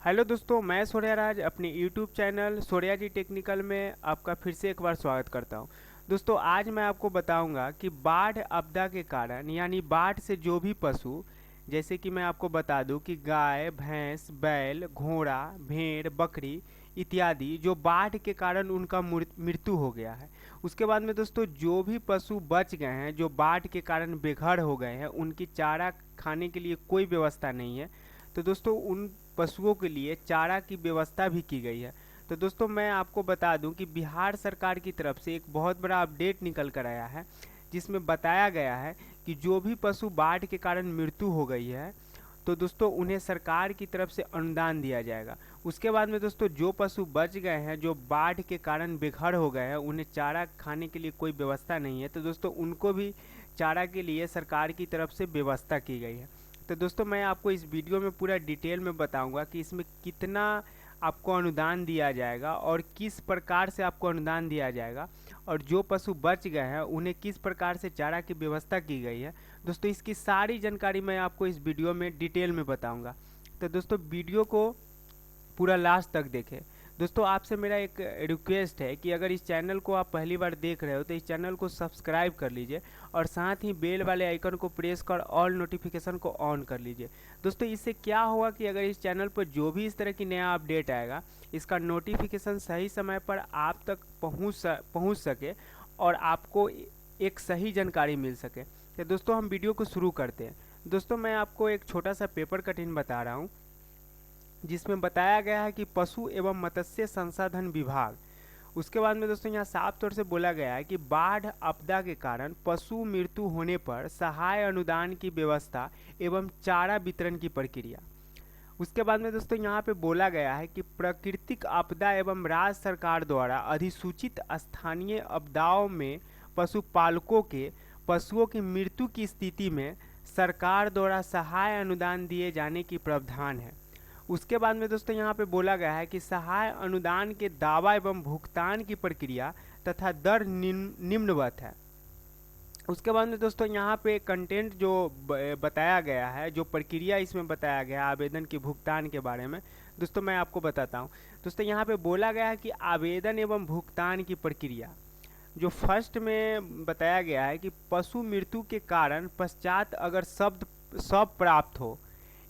Hello दोस्तों, मैं सूर्यराज अपने यूट्यूब चैनल सूर्या जी टेक्निकल में आपका फिर से एक बार स्वागत करता हूं। दोस्तों, आज मैं आपको बताऊंगा कि बाढ़ आपदा के कारण यानी बाढ़ से जो भी पशु, जैसे कि मैं आपको बता दूं कि गाय, भैंस, बैल, घोड़ा, भेड़, बकरी इत्यादि जो बाढ़ के कारण उनका मृत्यु हो गया है। उसके बाद में दोस्तों जो भी पशु बच गए हैं, जो बाढ़ के कारण बेघर हो गए हैं, उनकी चारा खाने के लिए कोई व्यवस्था नहीं है, तो दोस्तों उन पशुओं के लिए चारा की व्यवस्था भी की गई है। तो दोस्तों मैं आपको बता दूं कि बिहार सरकार की तरफ से एक बहुत बड़ा अपडेट निकल कर आया है, जिसमें बताया गया है कि जो भी पशु बाढ़ के कारण मृत्यु हो गई है, तो दोस्तों उन्हें सरकार की तरफ से अनुदान दिया जाएगा। उसके बाद में दोस्तों जो पशु बच गए हैं, जो बाढ़ के कारण बेघर हो गए हैं, उन्हें चारा खाने के लिए कोई व्यवस्था नहीं है, तो दोस्तों उनको भी चारा के लिए सरकार की तरफ से व्यवस्था की गई है। तो दोस्तों मैं आपको इस वीडियो में पूरा डिटेल में बताऊंगा कि इसमें कितना आपको अनुदान दिया जाएगा और किस प्रकार से आपको अनुदान दिया जाएगा, और जो पशु बच गए हैं उन्हें किस प्रकार से चारा की व्यवस्था की गई है। दोस्तों इसकी सारी जानकारी मैं आपको इस वीडियो में डिटेल में बताऊंगा। तो दोस्तों वीडियो को पूरा लास्ट तक देखें। दोस्तों आपसे मेरा एक रिक्वेस्ट है कि अगर इस चैनल को आप पहली बार देख रहे हो तो इस चैनल को सब्सक्राइब कर लीजिए और साथ ही बेल वाले आइकन को प्रेस कर ऑल नोटिफिकेशन को ऑन कर लीजिए। दोस्तों इससे क्या होगा कि अगर इस चैनल पर जो भी इस तरह की नया अपडेट आएगा, इसका नोटिफिकेशन सही समय पर आप तक पहुँच सके और आपको एक सही जानकारी मिल सके। तो दोस्तों हम वीडियो को शुरू करते हैं। दोस्तों मैं आपको एक छोटा सा पेपर कटिंग बता रहा हूँ, जिसमें बताया गया है कि पशु एवं मत्स्य संसाधन विभाग। उसके बाद में दोस्तों यहाँ साफ तौर से बोला गया है कि बाढ़ आपदा के कारण पशु मृत्यु होने पर सहाय अनुदान की व्यवस्था एवं चारा वितरण की प्रक्रिया। उसके बाद में दोस्तों यहाँ पे बोला गया है कि प्राकृतिक आपदा एवं राज्य सरकार द्वारा अधिसूचित स्थानीय आपदाओं में पशुपालकों के पशुओं की मृत्यु की स्थिति में सरकार द्वारा सहाय अनुदान दिए जाने की प्रावधान है। उसके बाद में दोस्तों यहाँ पे बोला गया है कि सहाय अनुदान के दावा एवं भुगतान की प्रक्रिया तथा दर निम्नवत है। उसके बाद में दोस्तों यहाँ पे कंटेंट जो बताया गया है, जो प्रक्रिया इसमें बताया गया है आवेदन के भुगतान के बारे में, दोस्तों मैं आपको बताता हूँ। दोस्तों यहाँ पे बोला गया है कि आवेदन एवं भुगतान की प्रक्रिया जो फर्स्ट में बताया गया है कि पशु मृत्यु के कारण पश्चात अगर शव प्राप्त हो,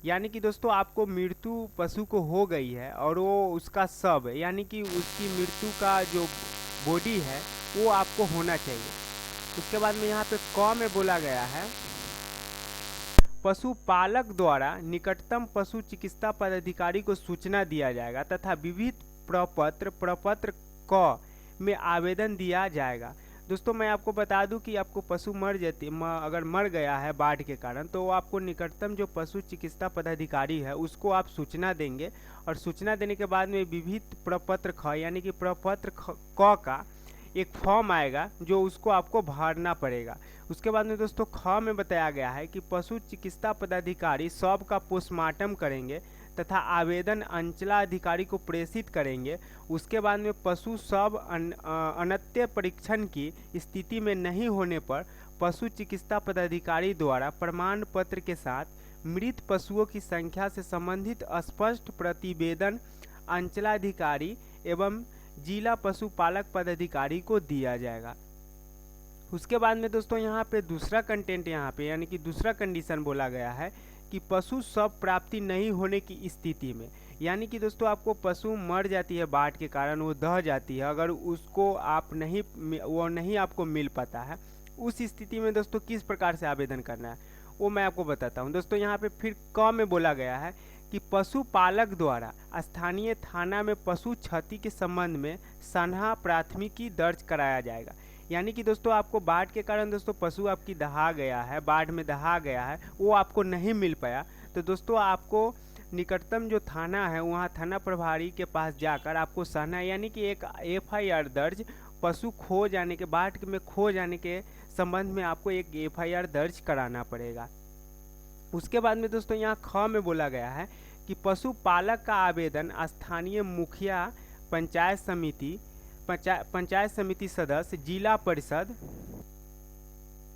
यानी कि दोस्तों आपको मृत्यु पशु को हो गई है और वो उसका शव यानी कि उसकी मृत्यु का जो बॉडी है वो आपको होना चाहिए। उसके बाद में यहाँ पे क में बोला गया है पशुपालक द्वारा निकटतम पशु चिकित्सा पदाधिकारी को सूचना दिया जाएगा तथा विविध प्रपत्र क में आवेदन दिया जाएगा। दोस्तों मैं आपको बता दूं कि आपको पशु अगर मर गया है बाढ़ के कारण, तो आपको निकटतम जो पशु चिकित्सा पदाधिकारी है उसको आप सूचना देंगे, और सूचना देने के बाद में विविध प्रपत्र ख यानी कि प्रपत्र क का एक फॉर्म आएगा जो उसको आपको भरना पड़ेगा। उसके बाद में दोस्तों ख में बताया गया है कि पशु चिकित्सा पदाधिकारी शव का पोस्टमार्टम करेंगे तथा आवेदन अंचलाधिकारी को प्रेषित करेंगे। उसके बाद में पशु शव अनंत्य परीक्षण की स्थिति में नहीं होने पर पशु चिकित्सा पदाधिकारी द्वारा प्रमाण पत्र के साथ मृत पशुओं की संख्या से संबंधित स्पष्ट प्रतिवेदन अंचलाधिकारी एवं जिला पशुपालक पदाधिकारी को दिया जाएगा। उसके बाद में दोस्तों यहाँ पे दूसरा कंटेंट यहाँ पे यानी कि दूसरा कंडीशन बोला गया है कि पशु शव प्राप्ति नहीं होने की स्थिति में, यानी कि दोस्तों आपको पशु मर जाती है बाढ़ के कारण, वो दह जाती है, अगर उसको आप नहीं आपको मिल पाता है, उस स्थिति में दोस्तों किस प्रकार से आवेदन करना है वो मैं आपको बताता हूँ। दोस्तों यहाँ पे फिर क में बोला गया है कि पशुपालक द्वारा स्थानीय थाना में पशु क्षति के संबंध में सनहा प्राथमिकी दर्ज कराया जाएगा। यानी कि दोस्तों आपको बाढ़ के कारण दोस्तों पशु आपकी दहा गया है, बाढ़ में दहा गया है, वो आपको नहीं मिल पाया, तो दोस्तों आपको निकटतम जो थाना है वहाँ थाना प्रभारी के पास जाकर आपको सहना यानी कि एक FIR दर्ज पशु खो जाने के बाढ़ में खो जाने के संबंध में आपको एक FIR दर्ज कराना पड़ेगा। उसके बाद में दोस्तों यहाँ ख में बोला गया है कि पशुपालक का आवेदन स्थानीय मुखिया, पंचायत समिति सदस्य, जिला परिषद,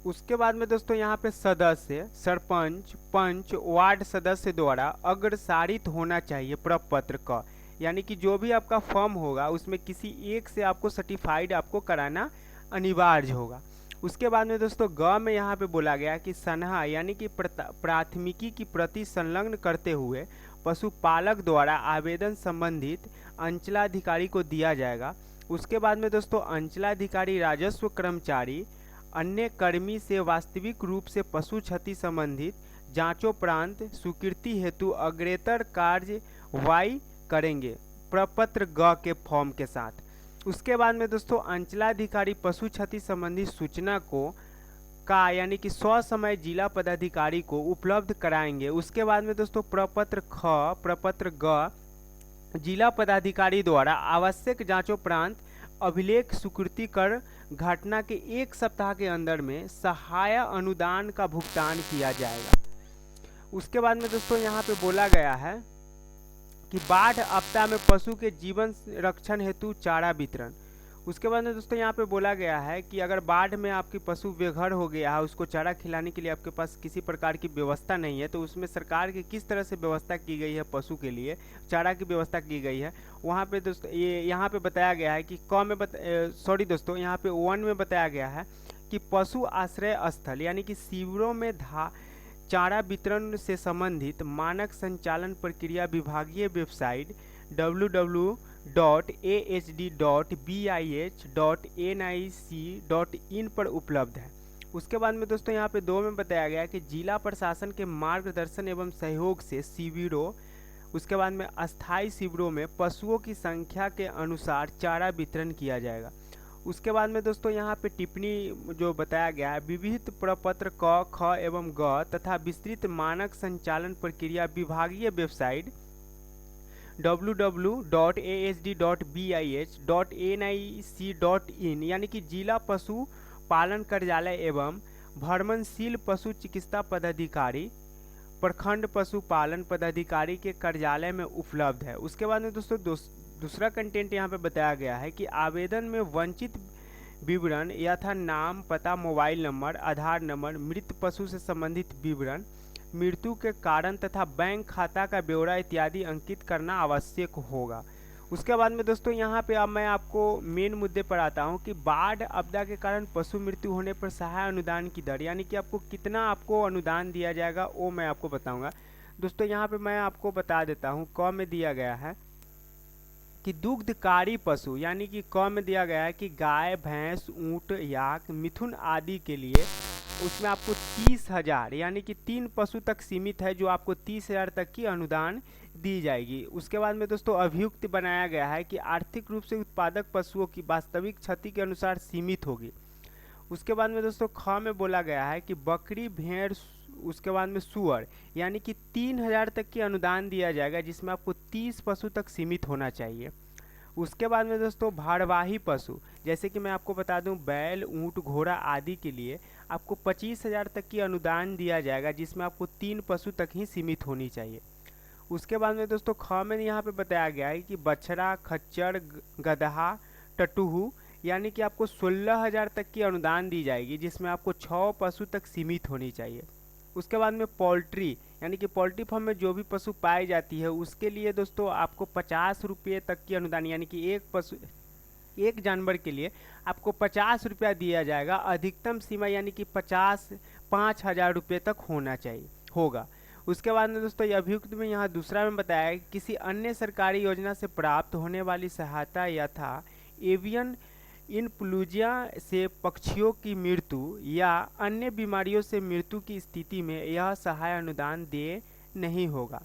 उसके बाद में दोस्तों यहाँ पे सदस्य, सरपंच, पंच, वार्ड सदस्य द्वारा अग्रसारित होना चाहिए प्रपत्र का, यानी कि जो भी आपका फॉर्म होगा उसमें किसी एक से आपको सर्टिफाइड आपको कराना अनिवार्य होगा। उसके बाद में दोस्तों ग में यहाँ पे बोला गया कि सनहा यानी कि प्राथमिकी की प्रति संलग्न करते हुए पशुपालक द्वारा आवेदन संबंधित अंचलाधिकारी को दिया जाएगा। उसके बाद में दोस्तों अंचलाधिकारी राजस्व कर्मचारी अन्य कर्मी से वास्तविक रूप से पशु क्षति संबंधित जांचोपरांत स्वीकृति हेतु अग्रेतर कार्यवाही करेंगे प्रपत्र ग के फॉर्म के साथ। उसके बाद में दोस्तों अंचलाधिकारी पशु क्षति संबंधी सूचना को यानी कि समय जिला पदाधिकारी को उपलब्ध कराएंगे। उसके बाद में दोस्तों प्रपत्र ख, प्रपत्र ग जिला पदाधिकारी द्वारा आवश्यक जांचोपरांत अभिलेख स्वीकृति कर घटना के 1 सप्ताह के अंदर में सहायता अनुदान का भुगतान किया जाएगा। उसके बाद में दोस्तों यहाँ पे बोला गया है कि बाढ़ आपदा में पशु के जीवन रक्षण हेतु चारा वितरण। उसके बाद में दोस्तों यहाँ पे बोला गया है कि अगर बाढ़ में आपकी पशु बेघर हो गया है, उसको चारा खिलाने के लिए आपके पास किसी प्रकार की व्यवस्था नहीं है, तो उसमें सरकार की किस तरह से व्यवस्था की गई है, पशु के लिए चारा की व्यवस्था की गई है। वहाँ पे दोस्तों ये यहाँ पे बताया गया है कि दोस्तों यहाँ पे 1 में बताया गया है कि पशु आश्रय स्थल यानी कि शिविरों में चारा वितरण से संबंधित मानक संचालन प्रक्रिया विभागीय वेबसाइट www.asd.bih.nic.in पर उपलब्ध है। उसके बाद में दोस्तों यहाँ पे 2 में बताया गया कि जिला प्रशासन के मार्गदर्शन एवं सहयोग से शिविरों, उसके बाद में अस्थायी शिविरों में पशुओं की संख्या के अनुसार चारा वितरण किया जाएगा। उसके बाद में दोस्तों यहाँ पे टिप्पणी जो बताया गया है, विविध प्रपत्र क, ख एवं ग तथा विस्तृत मानक संचालन प्रक्रिया विभागीय वेबसाइट www.asd.bih.nic.in यानी कि जिला पशु पालन कार्यालय एवं भ्रमणशील पशु चिकित्सा पदाधिकारी प्रखंड पशुपालन पदाधिकारी के कार्यालय में उपलब्ध है। उसके बाद में दोस्तों दूसरा कंटेंट यहाँ पे बताया गया है कि आवेदन में वंचित विवरण यथा नाम, पता, मोबाइल नंबर, आधार नंबर, मृत पशु से संबंधित विवरण, मृत्यु के कारण तथा बैंक खाता का ब्यौरा इत्यादि अंकित करना आवश्यक होगा। उसके बाद में दोस्तों यहाँ पे अब मैं आपको मेन मुद्दे पर आता हूँ कि बाढ़ आपदा के कारण पशु मृत्यु होने पर सहायता अनुदान की दर, यानी कि आपको कितना आपको अनुदान दिया जाएगा वो मैं आपको बताऊंगा। दोस्तों यहाँ पे मैं आपको बता देता हूँ, क में दिया गया है कि दुग्धकारी पशु यानी कि क में दिया गया है कि गाय, भैंस, ऊँट, याक, मिथुन आदि के लिए उसमें आपको 30,000 यानी कि 3 पशु तक सीमित है, जो आपको 30,000 तक की अनुदान दी जाएगी। उसके बाद में दोस्तों अभियुक्त बनाया गया है कि आर्थिक रूप से उत्पादक पशुओं की वास्तविक क्षति के अनुसार सीमित होगी। उसके बाद में दोस्तों ख में बोला गया है कि बकरी, भेड़, उसके बाद में सुअर यानी कि 3,000 तक की अनुदान दिया जाएगा, जिसमें आपको 30 पशु तक सीमित होना चाहिए। उसके बाद में दोस्तों भारवाही पशु, जैसे कि मैं आपको बता दूं बैल, ऊँट, घोड़ा आदि के लिए आपको 25,000 तक की अनुदान दिया जाएगा, जिसमें आपको 3 पशु तक ही सीमित होनी चाहिए। उसके बाद में दोस्तों ख में यहाँ पे बताया गया है कि बछड़ा, खच्चर, गदहा, टटूहू यानी कि आपको 16,000 तक की अनुदान दी जाएगी, जिसमें आपको 6 पशु तक सीमित होनी चाहिए। उसके बाद में पोल्ट्री यानी कि पोल्ट्री फार्म में जो भी पशु पाई जाती है उसके लिए दोस्तों आपको 50 रुपये तक की अनुदान, यानी कि एक जानवर के लिए आपको 50 रुपया दिया जाएगा। अधिकतम सीमा यानी कि 5,000 रुपये तक होगा। उसके बाद में दोस्तों अभियुक्त में यहाँ दूसरा में बताया है कि किसी अन्य सरकारी योजना से प्राप्त होने वाली सहायता यथा एवियन इन्फ्लुएंजा से पक्षियों की मृत्यु या अन्य बीमारियों से मृत्यु की स्थिति में यह सहायता अनुदान दे नहीं होगा।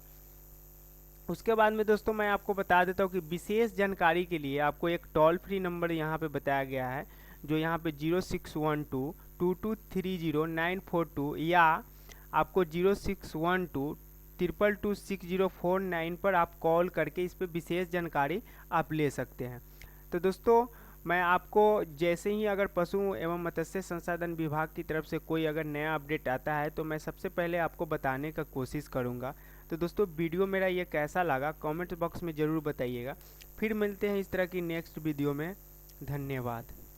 उसके बाद में दोस्तों मैं आपको बता देता हूँ कि विशेष जानकारी के लिए आपको एक टोल फ्री नंबर यहाँ पे बताया गया है, जो यहाँ पे 0612-2230-942 या आपको 0612-222-6049 पर आप कॉल करके इस पर विशेष जानकारी आप ले सकते हैं। तो दोस्तों मैं आपको जैसे ही अगर पशु एवं मत्स्य संसाधन विभाग की तरफ से कोई अगर नया अपडेट आता है तो मैं सबसे पहले आपको बताने का कोशिश करूंगा। तो दोस्तों वीडियो मेरा ये कैसा लगा कमेंट बॉक्स में ज़रूर बताइएगा। फिर मिलते हैं इस तरह की नेक्स्ट वीडियो में। धन्यवाद।